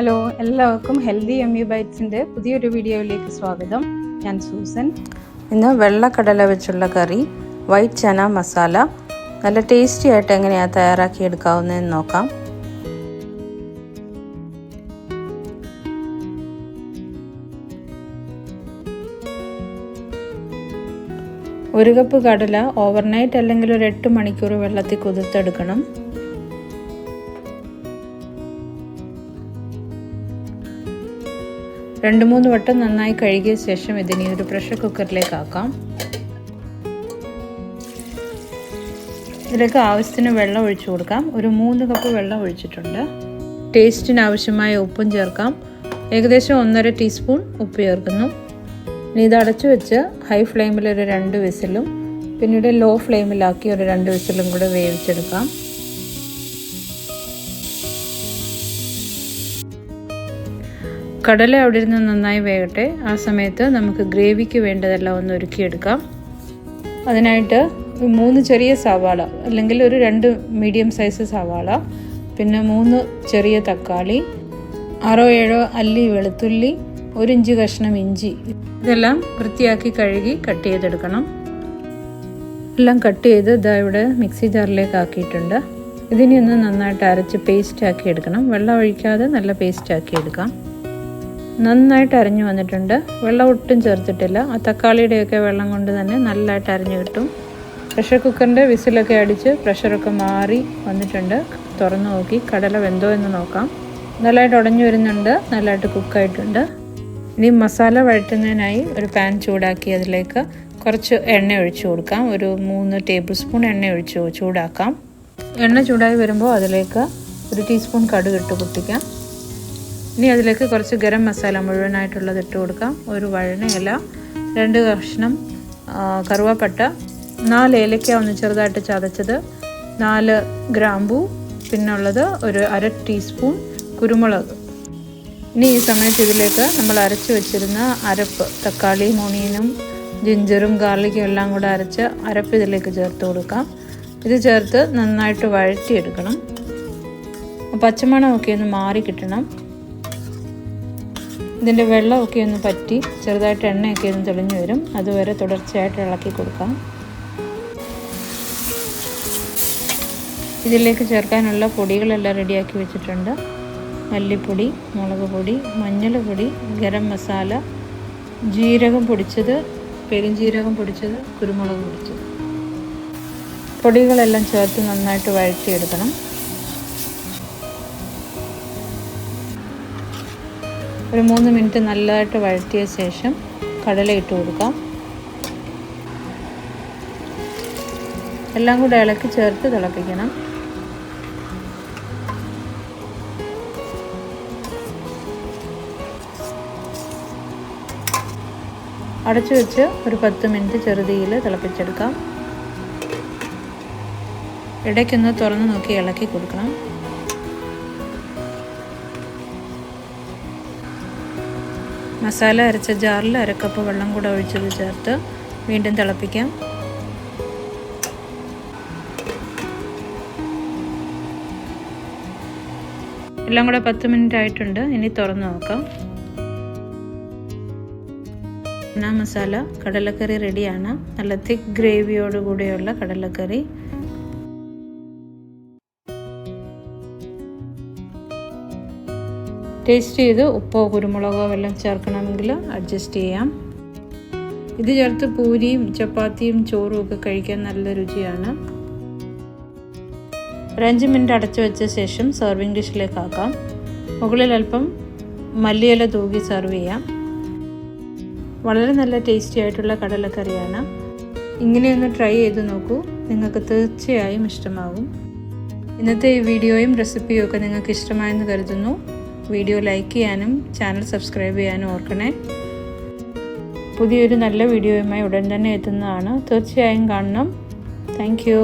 Hello, എല്ലാവർക്കും healthy yummy ബൈറ്റ്സിൻ്റെ പുതിയൊരു വീഡിയോയിലേക്ക് സ്വാഗതം. ഞാൻ സൂസൻ. ഇന്ന് വെള്ളക്കടല വെച്ചുള്ള കറി, വൈറ്റ് ചന മസാല നല്ല ടേസ്റ്റി ആയിട്ട് എങ്ങനെയാണ് തയ്യാറാക്കിയെടുക്കാവുന്നതെന്ന് നോക്കാം. ഒരു കപ്പ് കടല ഓവർനൈറ്റ് അല്ലെങ്കിൽ ഒരു 8 മണിക്കൂർ വെള്ളത്തിൽ കുതിർത്തെടുക്കണം. രണ്ട് മൂന്ന് വട്ടം നന്നായി കഴുകിയ ശേഷം ഇതിനെ ഒരു പ്രഷർ കുക്കറിലേക്ക് ആക്കാം. ഇതിലേക്ക് ആവശ്യത്തിന് വെള്ളം ഒഴിച്ചു കൊടുക്കാം. ഒരു 3 കപ്പ് വെള്ളം ഒഴിച്ചിട്ടുണ്ട്. ടേസ്റ്റിന് ആവശ്യമായ ഉപ്പും ചേർക്കാം. ഏകദേശം 1.5 ടീസ്പൂൺ ഉപ്പ് ചേർക്കുന്നു. ഇനി ഇത് അടച്ചു വെച്ച് ഹൈ ഫ്ലെയിമിൽ ഒരു 2 വിസിലും പിന്നീട് ലോ ഫ്ലെയിമിലാക്കി ഒരു 2 വിസിലും കൂടെ വേവിച്ചെടുക്കാം. കടല അവിടെ ഇരുന്ന് നന്നായി വേകട്ടെ. ആ സമയത്ത് നമുക്ക് ഗ്രേവിക്ക് വേണ്ടതെല്ലാം ഒന്ന് ഒരുക്കിയെടുക്കാം. അതിനായിട്ട് 3 ചെറിയ സവാള അല്ലെങ്കിൽ ഒരു 2 മീഡിയം സൈസ് സവാള, പിന്നെ 3 ചെറിയ തക്കാളി, 6-7 അല്ലി വെളുത്തുള്ളി, 1 ഇഞ്ച് കഷ്ണം ഇഞ്ചി, ഇതെല്ലാം വൃത്തിയാക്കി കഴുകി കട്ട് ചെയ്തെടുക്കണം. എല്ലാം കട്ട് ചെയ്ത് ഇതാ ഇവിടെ മിക്സി ജാറിലേക്ക് ആക്കിയിട്ടുണ്ട്. ഇതിനെ ഒന്ന് നന്നായിട്ട് അരച്ച് പേസ്റ്റ് ആക്കി എടുക്കണം. വെള്ളം ഒഴിക്കാതെ നല്ല പേസ്റ്റ് ആക്കി എടുക്കാം. നന്നായിട്ട് അരഞ്ഞു വന്നിട്ടുണ്ട്. വെള്ളം ഒട്ടും ചേർത്തിട്ടില്ല. ആ തക്കാളിയുടെയൊക്കെ വെള്ളം കൊണ്ട് തന്നെ നല്ലതായിട്ട് അരഞ്ഞു കിട്ടും. പ്രഷർ കുക്കറിൻ്റെ വിസിലൊക്കെ അടിച്ച് പ്രഷറൊക്കെ മാറി വന്നിട്ടുണ്ട്. തുറന്ന് നോക്കി കടല വെന്തോ എന്ന് നോക്കാം. നല്ലതായിട്ട് ഉടഞ്ഞു വരുന്നുണ്ട്. നല്ലതായിട്ട് കുക്കായിട്ടുണ്ട്. ഇനി മസാല വഴറ്റുന്നതിനായി ഒരു പാൻ ചൂടാക്കി അതിലേക്ക് കുറച്ച് എണ്ണ ഒഴിച്ചു കൊടുക്കാം. ഒരു 3 ടേബിൾ സ്പൂൺ എണ്ണ ഒഴിച്ച് ചൂടാക്കാം. എണ്ണ ചൂടായി വരുമ്പോൾ അതിലേക്ക് 1 ടീസ്പൂൺ കടുക് ഇട്ട് പൊട്ടിക്കാം. ഇനി അതിലേക്ക് കുറച്ച് ഗരം മസാല മുഴുവനായിട്ടുള്ളത് ഇട്ട് കൊടുക്കാം. ഒരു വഴണയില, 2 കഷ്ണം കറുവാപ്പട്ട, 4 ഏലക്ക ഒന്ന് ചെറുതായിട്ട് ചതച്ചത്, 4 ഗ്രാമ്പൂ, പിന്നുള്ളത് ഒരു 1/2 ടീസ്പൂൺ കുരുമുളക്. ഇനി ഈ സമയത്ത് ഇതിലേക്ക് നമ്മൾ അരച്ച് വെച്ചിരുന്ന അരപ്പ്, തക്കാളിയും ഓണിയനും ജിഞ്ചറും ഗാർലിക്കും എല്ലാം കൂടെ അരച്ച് അരപ്പ് ഇതിലേക്ക് ചേർത്ത് കൊടുക്കാം. ഇത് ചേർത്ത് നന്നായിട്ട് വഴറ്റിയെടുക്കണം. പച്ചമണമൊക്കെ ഒന്ന് മാറി കിട്ടണം. ഇതിൻ്റെ വെള്ളമൊക്കെ ഒന്ന് പറ്റി ചെറുതായിട്ട് എണ്ണയൊക്കെ ഒന്ന് തെളിഞ്ഞു വരും. അതുവരെ തുടർച്ചയായിട്ട് ഇളക്കി കൊടുക്കാം. ഇതിലേക്ക് ചേർക്കാനുള്ള പൊടികളെല്ലാം റെഡിയാക്കി വെച്ചിട്ടുണ്ട്. മല്ലിപ്പൊടി, മുളക് പൊടി, മഞ്ഞൾപ്പൊടി, ഗരം മസാല, ജീരകം പൊടിച്ചത്, പെരുംജീരകം പൊടിച്ചത്, കുരുമുളക് പൊടിച്ചത്. പൊടികളെല്ലാം ചേർത്ത് നന്നായിട്ട് വഴറ്റിയെടുക്കണം. ഒരു 3 മിനിറ്റ് നല്ലതായിട്ട് വഴറ്റിയ ശേഷം കടല ഇട്ട് കൊടുക്കാം. എല്ലാം കൂടെ ഇളക്കി ചേർത്ത് തിളപ്പിക്കണം. അടച്ചു വെച്ച് ഒരു 10 മിനിറ്റ് ചെറുതീയിൽ തിളപ്പിച്ചെടുക്കാം. ഇടയ്ക്കൊന്ന് തുറന്ന് നോക്കി ഇളക്കി കൊടുക്കണം. മസാല അരച്ച ജാറിൽ 1 കപ്പ് വെള്ളം കൂടെ ഒഴിച്ചത് ചേർത്ത് വീണ്ടും തിളപ്പിക്കാം. എല്ലാം കൂടെ 10 മിനിറ്റ് ആയിട്ടുണ്ട്. ഇനി തുറന്ന് നോക്കാം. മസാല കടലക്കറി റെഡിയാണ്. നല്ല തിക്ക് ഗ്രേവിയോട് കൂടെയുള്ള കടലക്കറി. ടേസ്റ്റ് ചെയ്ത് ഉപ്പോ കുരുമുളകോ വല്ലതും ചേർക്കണമെങ്കിൽ അഡ്ജസ്റ്റ് ചെയ്യാം. ഇത് ചേർത്ത് പൂരിയും ചപ്പാത്തിയും ചോറും ഒക്കെ കഴിക്കാൻ നല്ല രുചിയാണ്. ഒരു 5 മിനിറ്റ് അടച്ചു വെച്ച ശേഷം സെർവിങ് ഡിഷിലേക്ക് ആക്കാം. മുകളിൽ അല്പം മല്ലിയില തൂകി സെർവ് ചെയ്യാം. വളരെ നല്ല ടേസ്റ്റി ആയിട്ടുള്ള കടലക്കറിയാണ്. ഇങ്ങനെയൊന്ന് ട്രൈ ചെയ്ത് നോക്കൂ. നിങ്ങൾക്ക് തീർച്ചയായും ഇഷ്ടമാകും. ഇന്നത്തെ ഈ വീഡിയോയും റെസിപ്പിയും ഒക്കെ നിങ്ങൾക്ക് ഇഷ്ടമായെന്ന് കരുതുന്നു. വീഡിയോ ലൈക്ക് ചെയ്യാനും ചാനൽ സബ്സ്ക്രൈബ് ചെയ്യാനും ഓർക്കണേ. പുതിയൊരു നല്ല വീഡിയോയുമായി ഉടൻ തന്നെ എത്തുന്നതാണ്. തീർച്ചയായും കാണണം. Thank you.